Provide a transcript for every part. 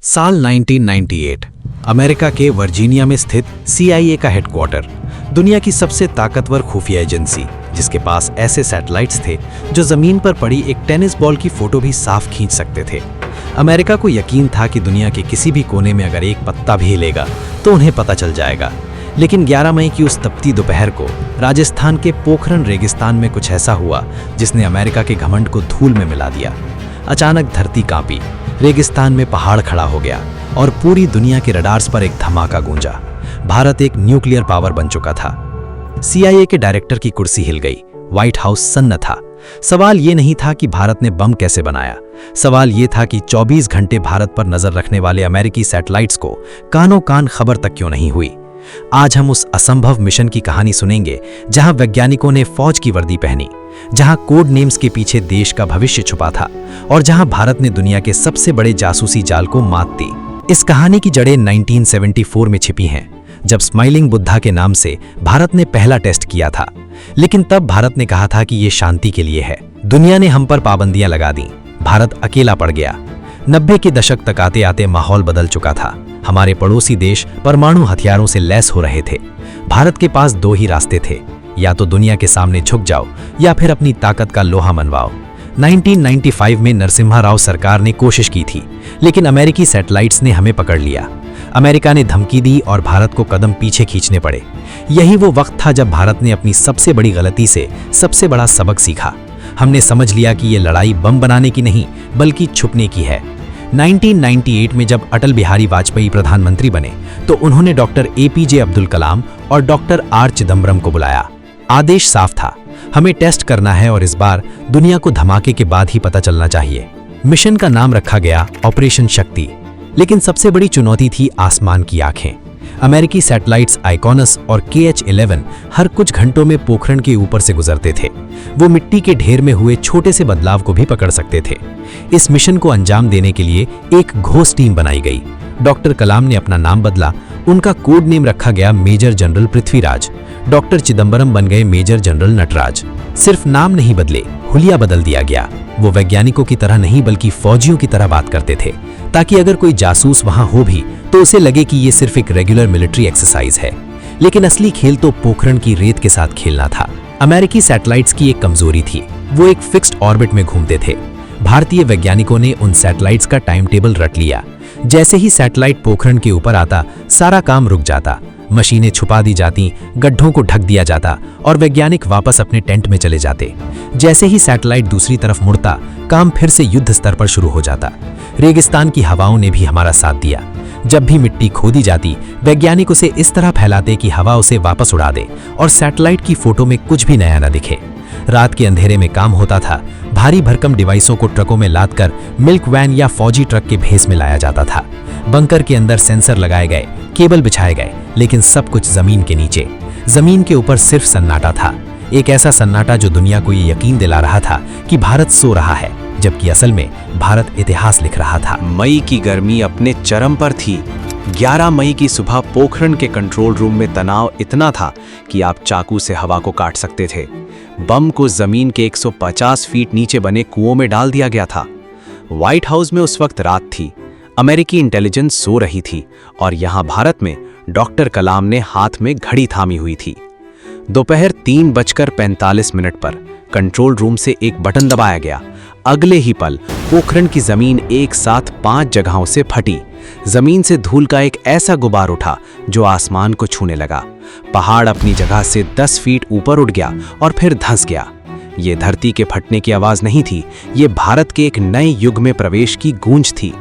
साल 1998 अमेरिका के वर्जीनिया में स्थित CIA का हेडक्वार्टर, दुनिया की सबसे ताकतवर खुफिया एजेंसी, जिसके पास ऐसे सैटेलाइट्स थे जो जमीन पर पड़ी एक टेनिस बॉल की फोटो भी साफ खींच सकते थे। अमेरिका को यकीन था कि दुनिया के किसी भी कोने में अगर एक पत्ता भी हिलेगा तो उन्हें पता चल जाएगा। लेकिन 11 मई की उस तपती दोपहर को राजस्थान के पोखरण रेगिस्तान में कुछ ऐसा हुआ जिसने अमेरिका के घमंड को धूल में मिला दिया। अचानक धरती कांपी, रेगिस्तान में पहाड़ खड़ा हो गया और पूरी दुनिया के रडार्स पर एक धमाका गूंजा। भारत एक न्यूक्लियर पावर बन चुका था। CIA के डायरेक्टर की कुर्सी हिल गई, व्हाइट हाउस सन्न था। सवाल ये नहीं था कि भारत ने बम कैसे बनाया, सवाल ये था कि 24 घंटे भारत पर नजर रखने वाले अमेरिकी सैटेलाइट्स को कानों कान खबर तक क्यों नहीं हुई। आज हम उस असंभव मिशन की कहानी सुनेंगे जहां वैज्ञानिकों ने फौज की वर्दी पहनी, जहां कोड नेम्स के पीछे देश का भविष्य छुपा था और जहां भारत ने दुनिया के सबसे बड़े जासूसी जाल को मात दी। इस कहानी की जड़ें 1974 में छिपी हैं, जब स्माइलिंग बुद्धा के नाम से भारत ने पहला टेस्ट किया था। लेकिन तब भारत ने कहा था कि ये शांति के लिए है। दुनिया ने हम पर पाबंदियां लगा दी, भारत अकेला पड़ गया। 90 के दशक तक आते आते माहौल बदल चुका था। हमारे पड़ोसी देश परमाणु हथियारों से लैस हो रहे थे। भारत के पास दो ही रास्ते थे, या तो दुनिया के सामने झुक जाओ या फिर अपनी ताकत का लोहा मनवाओ। 1995 में नरसिम्हा राव सरकार ने कोशिश की थी, लेकिन अमेरिकी सैटेलाइट्स ने हमें पकड़ लिया। अमेरिका ने धमकी दी और भारत को कदम पीछे खींचने पड़े। यही वो वक्त था जब भारत ने अपनी सबसे बड़ी गलती से सबसे बड़ा सबक सीखा। हमने समझ लिया कि ये लड़ाई बम बनाने की नहीं बल्कि छुपने की है। 1998 में जब अटल बिहारी वाजपेयी प्रधानमंत्री बने तो उन्होंने डॉक्टर APJ अब्दुल कलाम और डॉक्टर R चिदम्बरम को बुलाया। आदेश साफ था, हमें टेस्ट करना है और इस बार दुनिया को धमाके के बाद ही पता चलना चाहिए। मिशन का नाम रखा गया ऑपरेशन शक्ति। लेकिन सबसे बड़ी चुनौती थी आसमान की आंखें। अमेरिकी सैटेलाइट्स आइकॉनस और KH-11 हर कुछ घंटों में पोखरण के ऊपर से गुजरते थे। वो मिट्टी के ढेर में हुए छोटे से बदलाव को भी पकड़ सकते थे। इस मिशन को अंजाम देने के लिए एक घोष टीम बनाई गई। डॉक्टर कलाम ने अपना नाम बदला, उनका कोड नेम रखा गया major general Prithviraj. Doctor Chidambaram बन गए मेजर जनरल नटराज। सिर्फ नाम नहीं बदले, हुलिया बदल दिया गया। वो वैज्ञानिकों की तरह नहीं बल्कि फौजियों की तरह बात करते थे, ताकि अगर कोई जासूस वहां हो भी तो उसे लगे कि ये सिर्फ एक रेगुलर मिलिट्री एक्सरसाइज है। लेकिन असली खेल तो पोखरण की रेत के साथ खेलना था। अमेरिकी सैटेलाइट्स की एक कमजोरी थी, वो एक फिक्स्ड ऑर्बिट में घूमते थे। भारतीय वैज्ञानिकों ने उन सैटेलाइट्स का टाइम टेबल रट लिया। जैसे ही सैटेलाइट पोखरण के ऊपर आता, सारा काम रुक जाता। मशीनें छुपा दी जाती, गड्ढों को ढक दिया जाता और वैज्ञानिक वापस अपने टेंट में चले जाते। जैसे ही सैटेलाइट दूसरी तरफ मुड़ता, काम फिर से युद्ध स्तर पर शुरू हो जाता। रेगिस्तान की हवाओं ने भी हमारा साथ दिया। जब भी मिट्टी खोदी जाती, वैज्ञानिक उसे इस तरह फैलाते कि हवा उसे वापस उड़ा दे और सैटेलाइट की फोटो में कुछ भी नया न दिखे। रात के अंधेरे में काम होता था। भारी भरकम डिवाइसों को ट्रकों में लादकर मिल्क वैन या फौजी ट्रक के भेस में लाया जाता था। बंकर के अंदर सेंसर लगाए गए, केबल बिछाए गए, लेकिन सब कुछ जमीन के नीचे। जमीन के ऊपर सिर्फ सन्नाटा था, एक ऐसा सन्नाटा जो दुनिया को ये यकीन दिला रहा था कि भारत सो रहा है, जबकि असल में भारत इतिहास लिख रहा था। मई की गर्मी अपने चरम पर थी। 11 मई की सुबह पोखरण के कंट्रोल रूम में तनाव इतना था कि आप चाकू से हवा को काट सकते थे। बम को जमीन के 150 फीट नीचे बने कुओं में डाल दिया गया था। व्हाइट हाउस में उस वक्त रात थी। अमेरिकी इंटेलिजेंस सो रही थी और यहां भारत में डॉक्टर कलाम ने हाथ में घड़ी थामी हुई थी। दोपहर 3:45 पर कंट्रोल रूम से एक बटन दबाया गया। अगले ही पल पोखरण की जमीन एक साथ 5 जगहों से फटी। जमीन से धूल का एक ऐसा गुबार उठा जो आसमान को छूने लगा। पहाड़ अपनी जगह से 10 फीट ऊपर उठ गया और फिर धंस गया। ये धरती के फटने की आवाज नहीं थी, ये भारत के एक नए युग में प्रवेश की गूंज थी।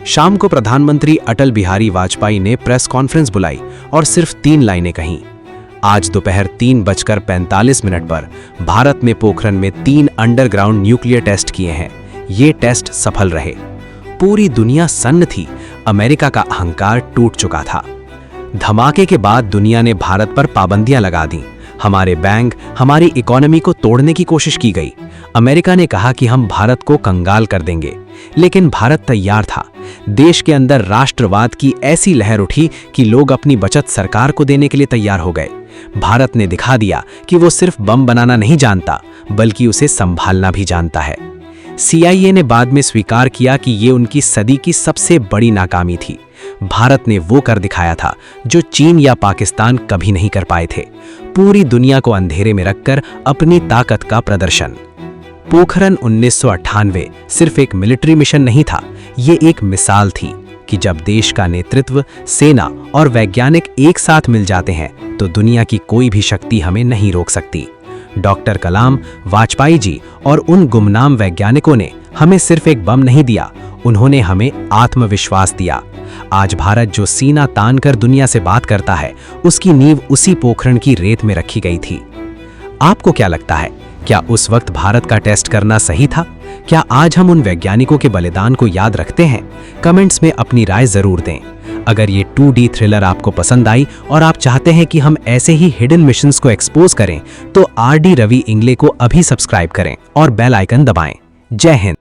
शाम को प्रधानमंत्री अटल बिहारी वाजपेयी ने प्रेस कॉन्फ्रेंस बुलाई और सिर्फ 3 लाइनें कहीं। आज दोपहर 3:45 पर भारत में पोखरण में 3 अंडरग्राउंड न्यूक्लियर टेस्ट किए हैं। ये टेस्ट सफल रहे। पूरी दुनिया सन्न थी, अमेरिका का अहंकार टूट चुका था। धमाके के बाद दुनिया ने भारत पर पाबंदियां लगा दी। हमारे बैंक, हमारी इकोनॉमी को तोड़ने की कोशिश की गई। अमेरिका ने कहा कि हम भारत को कंगाल कर देंगे, लेकिन भारत तैयार था। देश के अंदर राष्ट्रवाद की ऐसी लहर उठी कि लोग अपनी बचत सरकार को देने के लिए तैयार हो गए। भारत ने दिखा दिया कि वो सिर्फ बम बनाना नहीं जानता, बल्कि उसे संभालना भी जानता है। CIA ने बाद में स्वीकार किया कि ये उनकी सदी की सबसे बड़ी नाकामी थी। भारत ने वो कर दिखाया था जो चीन या पाकिस्तान कभी नहीं कर पाए थे, पूरी दुनिया को अंधेरे में रखकर अपनी ताकत का प्रदर्शन। पोखरण 1998 सिर्फ एक मिलिट्री मिशन नहीं था, ये एक मिसाल थी कि जब देश का नेतृत्व, सेना और वैज्ञानिक एक साथ मिल जाते हैं तो दुनिया की कोई भी शक्ति हमें नहीं रोक सकती। डॉक्टर कलाम, वाजपेयी जी और उन गुमनाम वैज्ञानिकों ने हमें सिर्फ एक बम नहीं दिया, उन्होंने हमें आत्मविश्वास दिया। आज भारत जो सीना तान कर दुनिया से बात करता है, उसकी नींव उसी पोखरण की रेत में रखी गई थी। आपको क्या लगता है, क्या उस वक्त भारत का टेस्ट करना सही था? क्या आज हम उन वैज्ञानिकों के बलिदान को याद रखते हैं? कमेंट्स में अपनी राय जरूर दें। अगर ये 2D थ्रिलर आपको पसंद आई और आप चाहते हैं कि हम ऐसे ही हिडन मिशंस को एक्सपोज करें, तो RD रवि इंग्ले को अभी सब्सक्राइब करें और बेल आइकन दबाएं। जय हिंद।